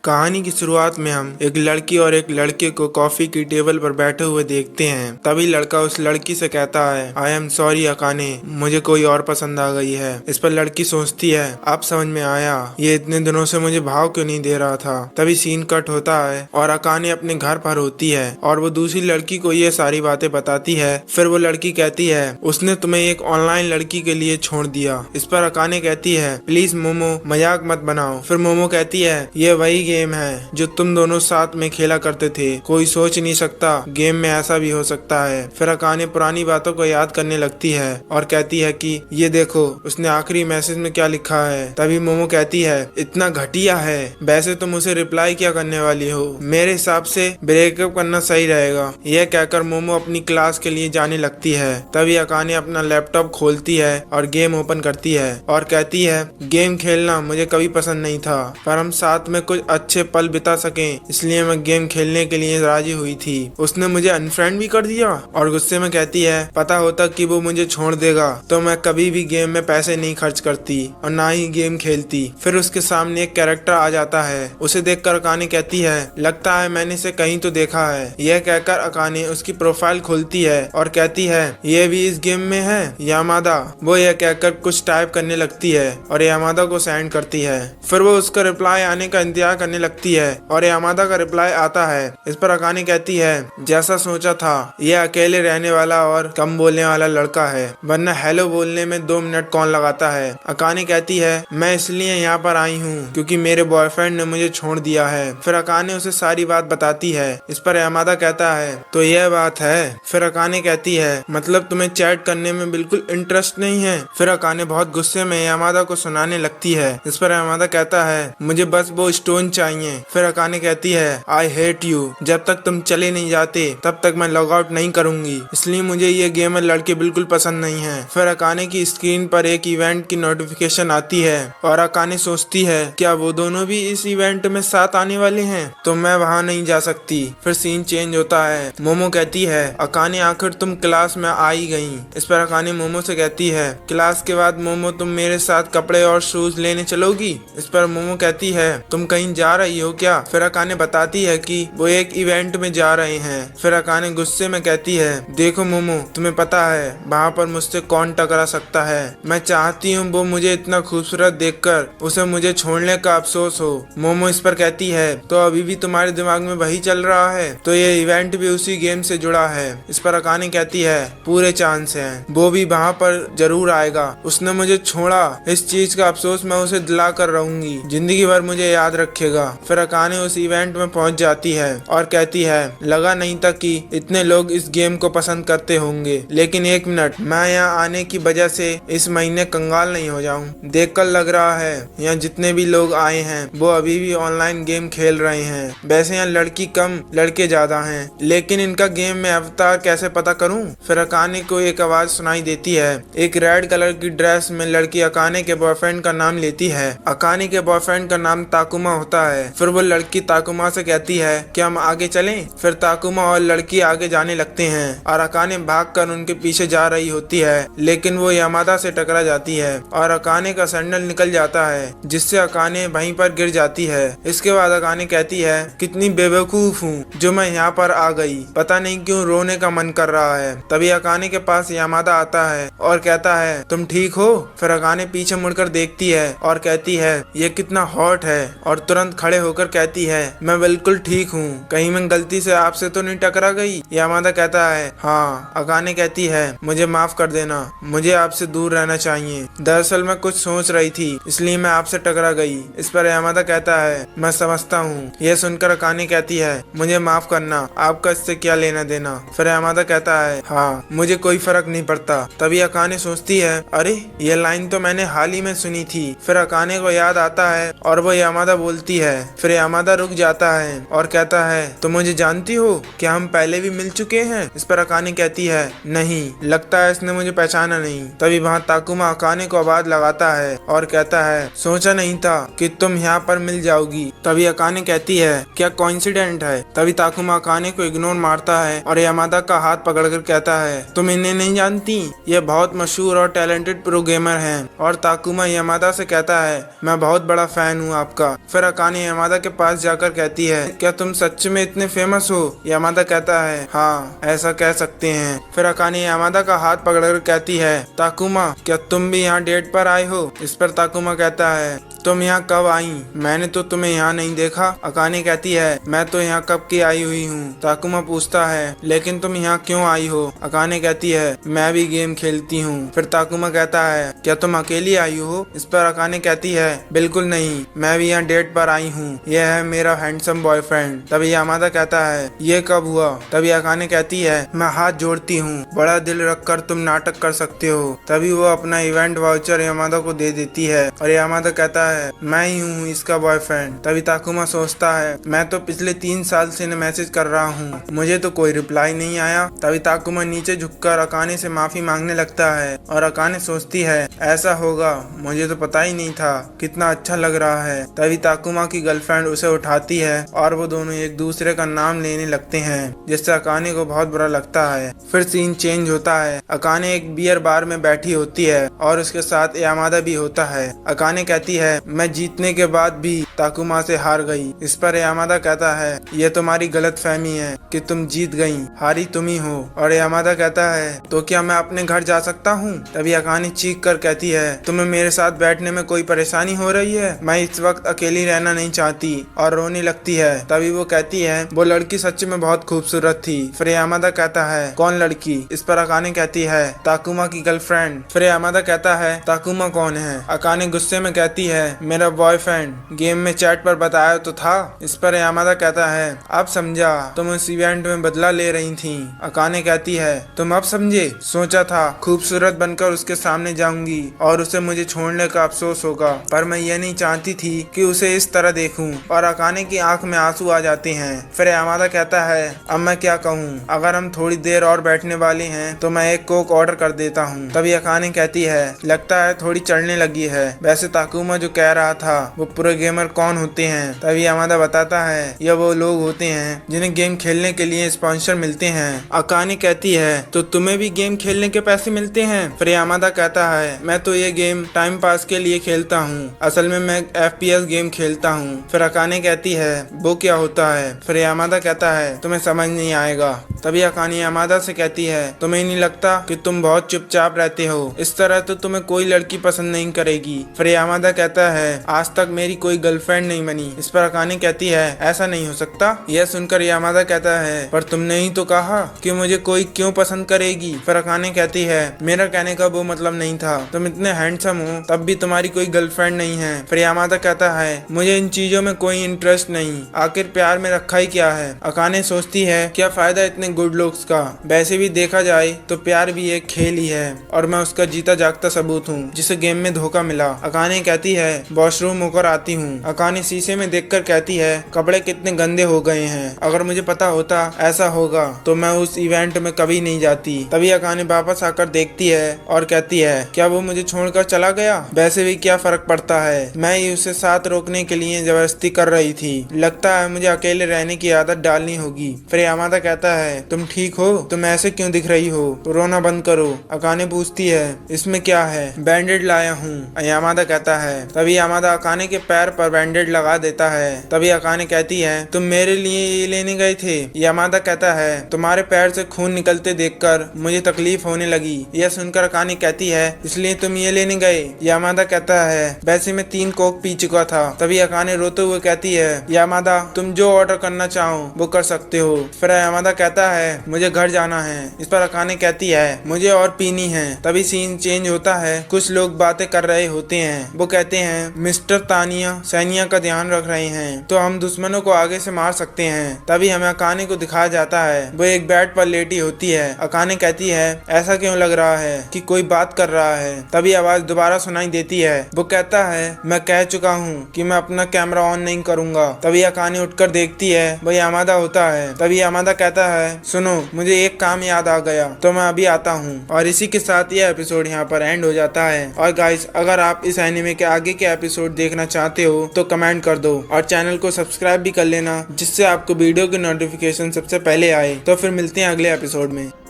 कहानी की शुरुआत में हम एक लड़की और एक लड़के को कॉफी की टेबल पर बैठे हुए देखते हैं। तभी लड़का उस लड़की से कहता है, आई एम सॉरी अकाने, मुझे कोई और पसंद आ गई है। इस पर लड़की सोचती है, अब समझ में आया ये इतने दिनों से मुझे भाव क्यों नहीं दे रहा था। तभी सीन कट होता है और अकाने अपने घर पर होती है और वो दूसरी लड़की को ये सारी बातें बताती है। फिर वो लड़की कहती है, उसने तुम्हें एक ऑनलाइन लड़की के लिए छोड़ दिया। इस पर अकाने कहती है, प्लीज मोमो मजाक मत बनाओ। फिर मोमो कहती है, ये वही गेम है जो तुम दोनों साथ में खेला करते थे, कोई सोच नहीं सकता गेम में ऐसा भी हो सकता है। फिर अकाने पुरानी बातों को याद करने लगती है और कहती है कि ये देखो उसने आखिरी मैसेज में क्या लिखा है। तभी मोमो कहती है, इतना घटिया है, वैसे तुम उसे रिप्लाई क्या करने वाली हो, मेरे हिसाब से ब्रेकअप करना सही रहेगा। यह कहकर मोमो अपनी क्लास के लिए जाने लगती है। तभी अकाने अपना लैपटॉप खोलती है और गेम ओपन करती है और कहती है, गेम खेलना मुझे कभी पसंद नहीं था, पर हम साथ में कुछ अच्छे पल बिता सकें इसलिए मैं गेम खेलने के लिए राजी हुई थी। उसने मुझे अनफ्रेंड भी कर दिया और गुस्से में कहती है, पता होता कि वो मुझे छोड़ देगा तो मैं कभी भी गेम में पैसे नहीं खर्च करती और ना ही गेम खेलती। फिर उसके सामने एक कैरेक्टर आ जाता है। उसे देखकर अकाने कहती है, लगता है मैंने इसे कहीं तो देखा है। यह कहकर अकाने उसकी प्रोफाइल खोलती है और कहती है, ये भी इस गेम में है यामादा। वो यह कहकर कुछ टाइप करने लगती है और यामादा को सेंड करती है। फिर वो उसका रिप्लाई आने का इंतजार करने लगती है और यामादा का रिप्लाई आता है। इस पर अकाने कहती है, जैसा सोचा था यह अकेले रहने वाला और कम बोलने वाला लड़का है, वरना हेलो बोलने में 2 मिनट कौन लगाता है। अकाने कहती है, मैं इसलिए यहाँ पर आई हूँ क्योंकि मेरे बॉयफ्रेंड ने मुझे छोड़ दिया है। फिर अकाने उसे सारी बात बताती है। इस पर यामादा कहता है, तो यह बात है। फिर अकाने कहती है, मतलब तुम्हें चैट करने में बिल्कुल इंटरेस्ट नहीं है। फिर अकाने बहुत गुस्से में यामादा को सुनाने लगती है। इस पर यामादा कहता है, मुझे बस वो स्टोन चाहिए। फिर अकाने कहती है, आई हेट यू, जब तक तुम चले नहीं जाते तब तक मैं लॉग आउट नहीं करूंगी, इसलिए मुझे ये गेमर लड़के बिल्कुल पसंद नहीं है। फिर अकाने की स्क्रीन पर एक इवेंट की नोटिफिकेशन आती है और अकाने सोचती है, क्या वो दोनों भी इस इवेंट में साथ आने वाले हैं, तो मैं वहाँ नहीं जा सकती। फिर सीन चेंज होता है। मोमो कहती है, अकाने आखिर तुम क्लास में आ ही गई। इस पर अकाने मोमो से कहती है, क्लास के बाद मोमो तुम मेरे साथ कपड़े और शूज लेने चलोगी। इस पर मोमो कहती है, तुम कहीं जा रही हो क्या। फिर अकाने बताती है कि वो एक इवेंट में जा रहे हैं। फिर अकाने गुस्से में कहती है, देखो मोमो, तुम्हें पता है वहाँ पर मुझसे कौन टकरा सकता है। मैं चाहती हूँ वो मुझे इतना खूबसूरत देखकर उसे मुझे छोड़ने का अफसोस हो। मोमो इस पर कहती है, तो अभी भी तुम्हारे दिमाग में वही चल रहा है, तो ये इवेंट भी उसी गेम से जुड़ा है। इस पर अकाने कहती है, पूरे चांस है, वो भी वहाँ पर जरूर आएगा। उसने मुझे छोड़ा, इस चीज का अफसोस मैं उसे दिला कर रहूंगी, जिंदगी भर मुझे याद रखेगा। फिर अकाने उस इवेंट में पहुंच जाती है और कहती है, लगा नहीं था कि इतने लोग इस गेम को पसंद करते होंगे, लेकिन एक मिनट, मैं यहाँ आने की वजह से इस महीने कंगाल नहीं हो जाऊं। देखकर लग रहा है यहाँ जितने भी लोग आए हैं वो अभी भी ऑनलाइन गेम खेल रहे हैं। वैसे यहाँ लड़की कम लड़के ज्यादा हैं, लेकिन इनका गेम में अवतार कैसे पता करूं। फिर अकाने को एक आवाज सुनाई देती है। एक रेड कलर की ड्रेस में लड़की अकाने के बॉयफ्रेंड का नाम लेती है। अकाने के बॉयफ्रेंड का नाम ताकुमा होता है। फिर वो लड़की ताकुमा से कहती है, क्या हम आगे चलें। फिर ताकुमा और लड़की आगे जाने लगते हैं और अकाने भागकर उनके पीछे जा रही होती है, लेकिन वो यामादा से टकरा जाती है और अकाने का सैंडल निकल जाता है, जिससे अकाने वहीं पर गिर जाती है। इसके बाद अकाने कहती है, कितनी बेवकूफ हूँ जो मैं यहाँ पर आ गई, पता नहीं क्यों रोने का मन कर रहा है। तभी अकाने के पास यामादा आता है और कहता है, तुम ठीक हो। फिर अकाने पीछे मुड़कर देखती है और कहती है, ये कितना हॉट है, और तुरंत खड़े होकर कहती है, मैं बिल्कुल ठीक हूँ, कहीं मैं गलती से आपसे तो नहीं टकरा गई। यामादा कहता है, हाँ। अकाने कहती है, मुझे माफ कर देना, मुझे आपसे दूर रहना चाहिए, दरअसल मैं कुछ सोच रही थी इसलिए मैं आपसे टकरा गई। इस पर यामादा कहता है, मैं समझता हूँ। यह सुनकर अकाने कहती है, मुझे माफ करना, आपका इससे क्या लेना देना। फिर यामादा कहता है, हाँ, मुझे कोई फर्क नहीं पड़ता। तभी अकाने सोचती है, अरे ये लाइन तो मैंने हाल ही में सुनी थी। फिर अकाने को याद आता है और वो यामादा बोलती है। फिर यामादा रुक जाता है और कहता है, तो मुझे जानती हो, क्या हम पहले भी मिल चुके हैं। इस पर अकाने कहती है, नहीं, लगता है इसने मुझे पहचाना नहीं। तभी वहाँ ताकुमा अकाने को आवाज लगाता है और कहता है, सोचा नहीं था कि तुम यहाँ पर मिल जाओगी। तभी अकाने कहती है, क्या कोइंसिडेंट है। तभी ताकुमा अकाने को इग्नोर मारता है और यामादा का हाथ पकड़कर कहता है, तुम इन्हें नहीं जानती, ये बहुत मशहूर और टैलेंटेड प्रो गेमर हैं। और ताकुमा यामादा से कहता है, मैं बहुत बड़ा फैन हूँ आपका। फिर अकाने अकाने यामादा के पास जाकर कहती है, क्या तुम सच में इतने फेमस हो? यामादा कहता है, हाँ ऐसा कह सकते हैं। फिर अकाने यामादा का हाथ पकड़कर कहती है, ताकुमा क्या तुम भी यहाँ डेट पर आए हो? इस पर ताकुमा कहता है, तुम यहाँ कब आई? मैंने तो तुम्हें यहाँ नहीं देखा। अकाने कहती है, मैं तो यहाँ कब की आई हुई हूँ। ताकुमा पूछता है, लेकिन तुम यहाँ क्यों आई हो? अकाने कहती है, मैं भी गेम खेलती हूँ। फिर ताकुमा कहता है, क्या तुम अकेली आई हो? इस पर अकाने कहती है, बिल्कुल नहीं, मैं भी यहाँ डेट पर आई हूँ। यह है मेरा हैंडसम बॉयफ्रेंड। तभी यामादा कहता है, ये कब हुआ? तभी अकाने कहती है, मैं हाथ जोड़ती हूँ, बड़ा दिल रखकर तुम नाटक कर सकते हो। तभी वो अपना इवेंट वाउचर यामादा को दे देती है और यामादा कहता है, मैं ही हूँ इसका बॉयफ्रेंड। तभी ताकुमा सोचता है, मैं तो पिछले 3 साल से मैसेज कर रहा हूँ, मुझे तो कोई रिप्लाई नहीं आया। तभी ताकुमा नीचे झुककर अकाने से माफी मांगने लगता है और अकाने सोचती है, ऐसा होगा, मुझे तो पता ही नहीं था, कितना अच्छा लग रहा है। तभी ताकुमा की गर्लफ्रेंड उसे उठाती है और वो दोनों एक दूसरे का नाम लेने लगते हैं, जिससे अकाने को बहुत बुरा लगता है। फिर सीन चेंज होता है। अकाने एक बियर बार में बैठी होती है और उसके साथ यामादा भी होता है। अकाने कहती है, मैं जीतने के बाद भी ताकुमा से हार गई। इस पर यामादा कहता है, ये तुम्हारी गलतफहमी है कि तुम जीत गई, हारी तुम ही हो। और यामादा कहता है, तो क्या मैं अपने घर जा सकता हूँ? तभी अकाने चीख कर कहती है, तुम्हें मेरे साथ बैठने में कोई परेशानी हो रही है? मैं इस वक्त अकेली रहना नहीं चाहती। और रोने लगती है। तभी वो कहती है, वो लड़की सच में बहुत खूबसूरत थी। फिर यामादा कहता है, कौन लड़की? इस पर अकाने कहती है, ताकुमा की गर्लफ्रेंड। फिर यामादा कहता है, ताकुमा कौन है? अकाने गुस्से में कहती है, मेरा बॉयफ्रेंड, गेम में चैट पर बताया तो था। इस पर यामादा कहता है, अब समझा, तुम उस इवेंट में बदला ले रही थी। अकाने कहती है, तुम अब समझे? सोचा था खूबसूरत बनकर उसके सामने जाऊंगी और उसे मुझे छोड़ने का अफसोस होगा, पर मैं ये नहीं चाहती थी कि उसे इस तरह देखूं। और अकाने की आंख में आंसू आ जाते हैं। फिर यामादा कहता है, अब मैं क्या कहूँ, अगर हम थोड़ी देर और बैठने वाले हैं तो मैं एक कोक ऑर्डर कर देता हूँ। तभी अकाने कहती है, लगता है थोड़ी चढ़ने लगी है। वैसे ताकुमा जो कह रहा था वो प्रो गेमर कौन होते हैं? तभी यामादा बताता है, यह वो लोग होते हैं जिन्हें गेम खेलने के लिए स्पॉन्सर मिलते हैं। अकाने कहती है, तो तुम्हें भी गेम खेलने के पैसे मिलते हैं? फिर यामादा कहता है, मैं तो ये गेम टाइम पास के लिए खेलता हूँ, असल में मैं FPS गेम खेलता हूँ। फिर अकाने कहती है, वो क्या होता है? फिर यामादा कहता है, तुम्हें समझ नहीं आएगा। तभी अकाने यामादा से कहती है, तुम्हें नहीं लगता कि तुम बहुत चुपचाप रहते हो? इस तरह तो तुम्हें कोई लड़की पसंद नहीं करेगी। फिर यामादा कहता है, आज तक मेरी कोई गर्लफ्रेंड नहीं बनी। इस पर अकाने कहती है, ऐसा नहीं हो सकता। यह सुनकर यामादा कहता है, पर तुमने ही तो कहा कि मुझे कोई क्यों पसंद करेगी। फिर अकाने कहती है, मेरा कहने का वो मतलब नहीं था, तुम इतने हैंडसम हो तब भी तुम्हारी कोई गर्लफ्रेंड नहीं है। फिर यामादा कहता है, मुझे इन चीजों में कोई इंटरेस्ट नहीं, आखिर प्यार में रखा ही क्या है। अकाने सोचती है, क्या फायदा इतने गुड लुक्स का, वैसे भी देखा जाए तो प्यार भी एक खेल ही है और मैं उसका जीता जागता सबूत हूँ जिसे गेम में धोखा मिला। अकाने कहती है, वॉशरूम होकर आती हूँ। अकाने शीशे में देखकर कहती है, कपड़े कितने गंदे हो गए हैं, अगर मुझे पता होता ऐसा होगा तो मैं उस इवेंट में कभी नहीं जाती। तभी अकाने वापस आकर देखती है और कहती है, क्या वो मुझे छोड़कर चला गया? वैसे भी क्या फर्क पड़ता है, मैं ही उसे साथ रोकने के लिए जबरदस्ती कर रही थी, लगता है मुझे अकेले रहने की आदत डालनी होगी। फिर यामादा कहता है, तुम ठीक हो? तुम ऐसे क्यों दिख रही हो? रोना बंद करो। अकाने पूछती है, इसमें क्या है? बैंडेड लाया हूँ, यामादा कहता है। तभी यामादा अकाने के पैर पर बैंडेड लगा देता है। तभी अकाने कहती है, तुम मेरे लिए ये लेने गए थे? यामादा कहता है, तुम्हारे पैर से खून निकलते देखकर मुझे तकलीफ होने लगी। यह सुनकर अकाने कहती है, इसलिए तुम ये लेने गए? यामादा कहता है, वैसे मैं 3 कोक पी चुका था। तभी अकाने रोते हुए कहती है, यामादा तुम जो ऑर्डर करना चाहो वो कर सकते हो। फिर यामादा कहता है, मुझे घर जाना है। इस पर अकाने कहती है, मुझे और पीनी है। तभी सीन चेंज होता है। कुछ लोग बातें कर रहे होते हैं। वो कहते हैं, मिस्टर तानिया सैनिया का ध्यान रख रहे हैं तो हम दुश्मनों को आगे से मार सकते हैं। तभी हमें अकाने को दिखाया जाता है, वो एक बेड पर लेटी होती है। अकाने कहती है, ऐसा क्यों लग रहा है कि कोई बात कर रहा है। तभी आवाज दोबारा सुनाई देती है। वो कहता है, मैं कह चुका हूँ कि मैं अपना कैमरा ऑन नहीं करूंगा। तभी अकाने उठकर देखती है, वो यामादा होता है। तभी यामादा कहता है, सुनो मुझे एक काम याद आ गया तो मैं अभी आता हूँ। और इसी के साथ यह एपिसोड यहाँ पर एंड हो जाता है। और गाइस, अगर आप इस एनिमे के आगे के एपिसोड देखना चाहते हो तो कमेंट कर दो और चैनल को सब्सक्राइब भी कर लेना, जिससे आपको वीडियो की नोटिफिकेशन सबसे पहले आए। तो फिर मिलते हैं अगले एपिसोड में।